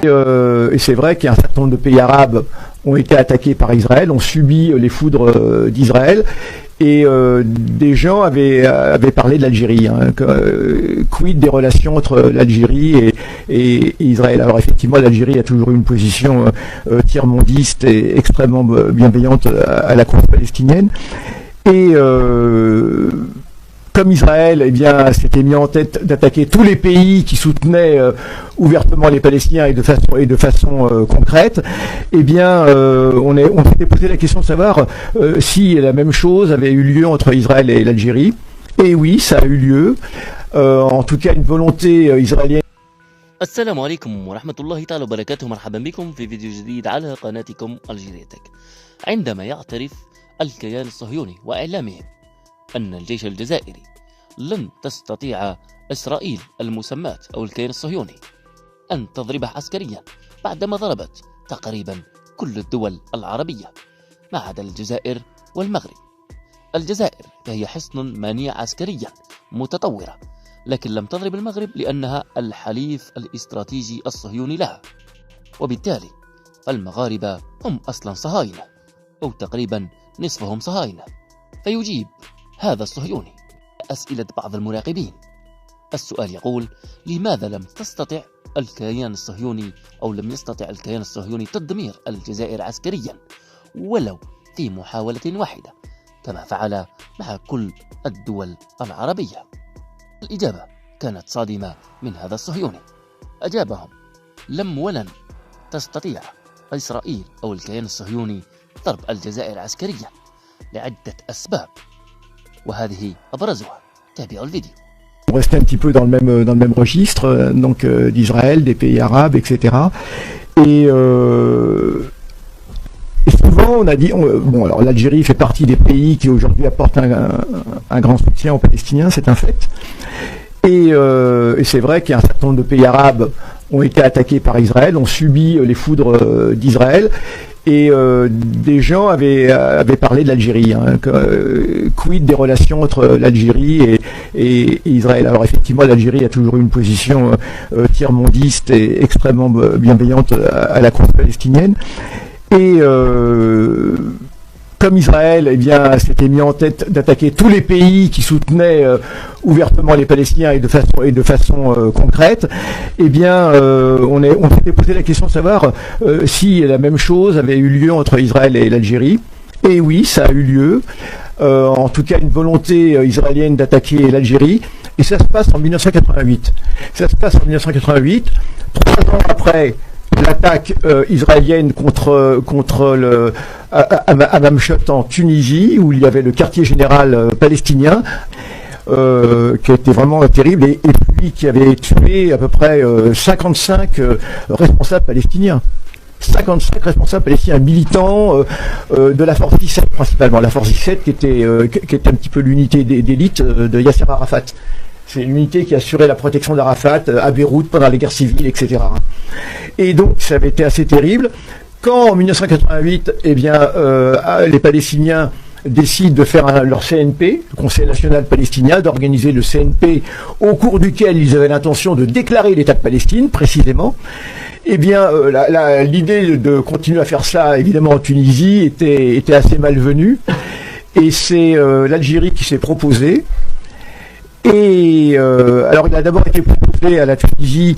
Et c'est vrai qu'un certain nombre de pays arabes ont été attaqués par Israël, ont subi les foudres d'Israël. Et des gens avaient parlé de l'Algérie, hein, quid des relations entre l'Algérie et Israël. Alors effectivement, l'Algérie a toujours eu une position tiers-mondiste et extrêmement bienveillante à la cause palestinienne. Et comme Israël s'était mis en tête d'attaquer tous les pays qui soutenaient ouvertement les Palestiniens et de façon concrète, on s'était posé la question de savoir si la même chose avait eu lieu entre Israël et l'Algérie. Et oui, ça a eu lieu. En tout cas, une volonté israélienne. السلام عليكم ورحمة الله تعالى وبركاته. مرحبا بكم في فيديو جديد على قناتكم ألجيريتك. عندما يعترف الكيان الصهيوني وإعلامهم أن الجيش الجزائري لن تستطيع إسرائيل المسماة أو الكيان الصهيوني أن تضربه عسكريا بعدما ضربت تقريبا كل الدول العربية ما عدا الجزائر والمغرب. الجزائر فهي حصن منيع عسكريا متطورة، لكن لم تضرب المغرب لأنها الحليف الاستراتيجي الصهيوني لها، وبالتالي فالمغاربة هم أصلا صهاينة أو تقريبا نصفهم صهاينة. فيجيب هذا الصهيوني أسئلة بعض المراقبين. السؤال يقول: لماذا لم تستطع الكيان الصهيوني أو لم يستطع الكيان الصهيوني تدمير الجزائر عسكريا ولو في محاولة واحدة كما فعل مع كل الدول العربية؟ الإجابة كانت صادمة من هذا الصهيوني. أجابهم: لم ولن تستطيع إسرائيل أو الكيان الصهيوني ضرب الجزائر عسكريا لعدة أسباب، وهذه أبرزها. تابعوا الفيديو. On restait un petit peu dans le même registre, donc d'Israël, des pays arabes, etc. Et souvent on a dit, alors l'Algérie fait partie des pays qui aujourd'hui apportent un grand soutien aux Palestiniens, c'est un fait. Et c'est vrai qu'un certain nombre de pays arabes ont été attaqués par Israël, ont subi les foudres d'Israël. Et des gens avaient parlé de l'Algérie, hein, quid des relations entre l'Algérie et Israël. Alors effectivement, l'Algérie a toujours eu une position tiers-mondiste et extrêmement bienveillante à la cause palestinienne. Et comme Israël s'était mis en tête d'attaquer tous les pays qui soutenaient ouvertement les Palestiniens et de façon concrète, on s'était posé la question de savoir si la même chose avait eu lieu entre Israël et l'Algérie. Et oui, ça a eu lieu. En tout cas, une volonté israélienne d'attaquer l'Algérie. Et ça se passe en 1988. Ça se passe en 1988, 3 ans après l'attaque israélienne contre Hamamshot en Tunisie, où il y avait le quartier général palestinien, qui a été vraiment terrible, et puis qui avait tué à peu près 55 responsables palestiniens. 55 responsables palestiniens militants de la force 17 principalement. La force 17 qui était un petit peu l'unité d'élite de Yasser Arafat. C'est l'unité qui assurait la protection d'Arafat à Beyrouth pendant les guerres civiles, etc. Et donc, ça avait été assez terrible. Quand, en 1988, les Palestiniens décident de faire leur CNP, le Conseil national palestinien, d'organiser le CNP au cours duquel ils avaient l'intention de déclarer l'État de Palestine, précisément, l'idée de continuer à faire ça, évidemment, en Tunisie, était assez malvenue. Et c'est l'Algérie qui s'est proposée. Et alors il a d'abord été proposé à la Tunisie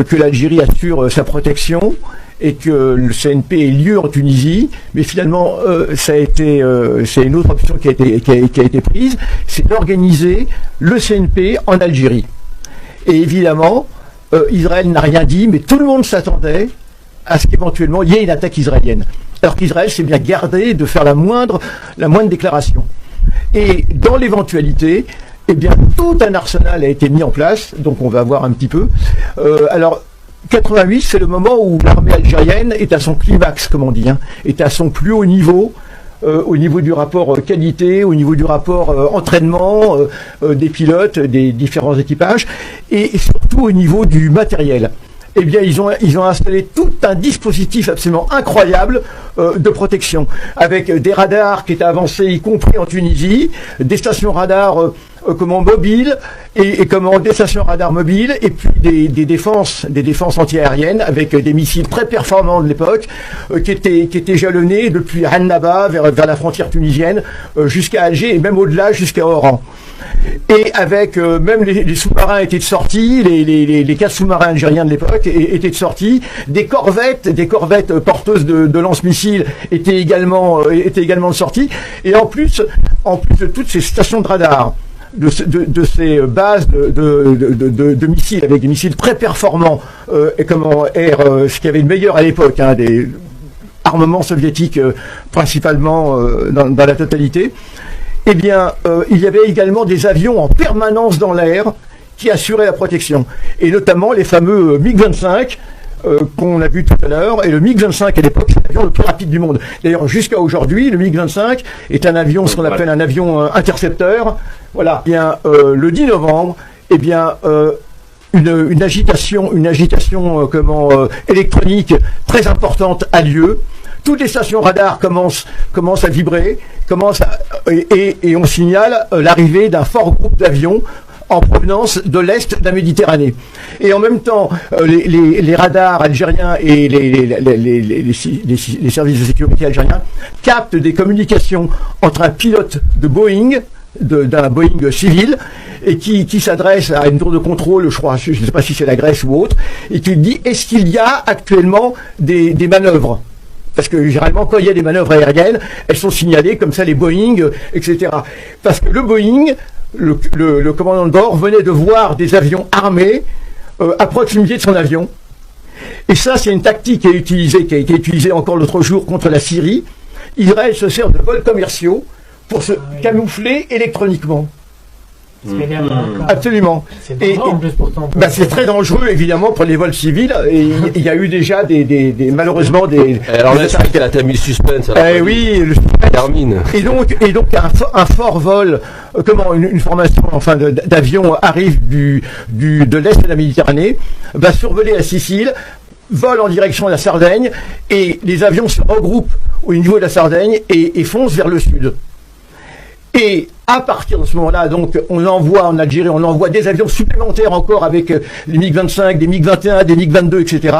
que l'Algérie assure sa protection et que le CNP ait lieu en Tunisie, mais finalement c'est une autre option qui a été prise, c'est d'organiser le CNP en Algérie. Et évidemment, Israël n'a rien dit, mais tout le monde s'attendait à ce qu'éventuellement il y ait une attaque israélienne. Alors qu'Israël s'est bien gardé de faire la moindre déclaration. Et dans l'éventualité, tout un arsenal a été mis en place, donc on va voir un petit peu. Alors, 88, c'est le moment où l'armée algérienne est à son climax, comme on dit, hein, est à son plus haut niveau, au niveau du rapport qualité, au niveau du rapport entraînement des pilotes, des différents équipages, et surtout au niveau du matériel. Ils ont installé tout un dispositif absolument incroyable de protection, avec des radars qui étaient avancés, y compris en Tunisie, des stations radars mobiles et des stations radars mobiles, et puis des défenses antiaériennes avec des missiles très performants de l'époque qui étaient jalonnés depuis Annaba vers la frontière tunisienne jusqu'à Alger et même au-delà jusqu'à Oran. Et avec même les sous-marins étaient sortis, les 4 sous-marins algériens de l'époque étaient sortis, des corvettes porteuses de lance-missiles étaient également sorties, et en plus de toutes ces stations de radar, de ces bases de missiles avec des missiles très performants, ce qui avait le meilleur à l'époque, des armements soviétiques principalement dans la totalité. Eh bien, il y avait également des avions en permanence dans l'air qui assuraient la protection, et notamment les fameux MiG-25 qu'on a vu tout à l'heure. Et le MiG-25 à l'époque, c'est l'avion le plus rapide du monde. D'ailleurs, jusqu'à aujourd'hui, le MiG-25 est un avion, ce qu'on appelle un avion intercepteur. Voilà. Eh bien, le 10 novembre, eh bien, une agitation électronique très importante a lieu. Toutes les stations radars commencent à vibrer, et on signale l'arrivée d'un fort groupe d'avions en provenance de l'Est de la Méditerranée. Et en même temps, les radars algériens et les services de sécurité algériens captent des communications entre un pilote de Boeing, d'un Boeing civil, et qui s'adresse à une tour de contrôle, je ne sais pas si c'est la Grèce ou autre, et qui dit: est-ce qu'il y a actuellement des manœuvres? Parce que généralement, quand il y a des manœuvres aériennes, elles sont signalées comme ça, les Boeing, etc. Parce que le Boeing, le commandant de bord, venait de voir des avions armés à proximité de son avion. Et ça, c'est une tactique qui a été utilisée encore l'autre jour contre la Syrie. Israël se sert de vols commerciaux pour se camoufler électroniquement. Absolument. C'est dangereux en plus pourtant. C'est très dangereux évidemment pour les vols civils, et il y a eu déjà malheureusement des. Alors là, c'est vrai qu'elle a mis le suspense. Oui, le termine. Et donc un fort vol, une formation d'avions arrive de l'est de la Méditerranée, va survoler la Sicile, vole en direction de la Sardaigne, et les avions se regroupent au niveau de la Sardaigne et foncent vers le sud. Et à partir de ce moment-là, donc, on envoie en Algérie, des avions supplémentaires encore avec les MiG-25, des MiG-21, des MiG-22, etc.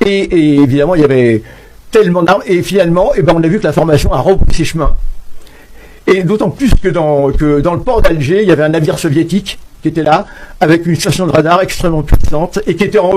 Et évidemment, il y avait tellement d'armes. Et finalement, on a vu que la formation a repris ses chemins. Et d'autant plus que dans le port d'Alger, il y avait un navire soviétique qui était là, avec une station de radar extrêmement puissante, et qui était en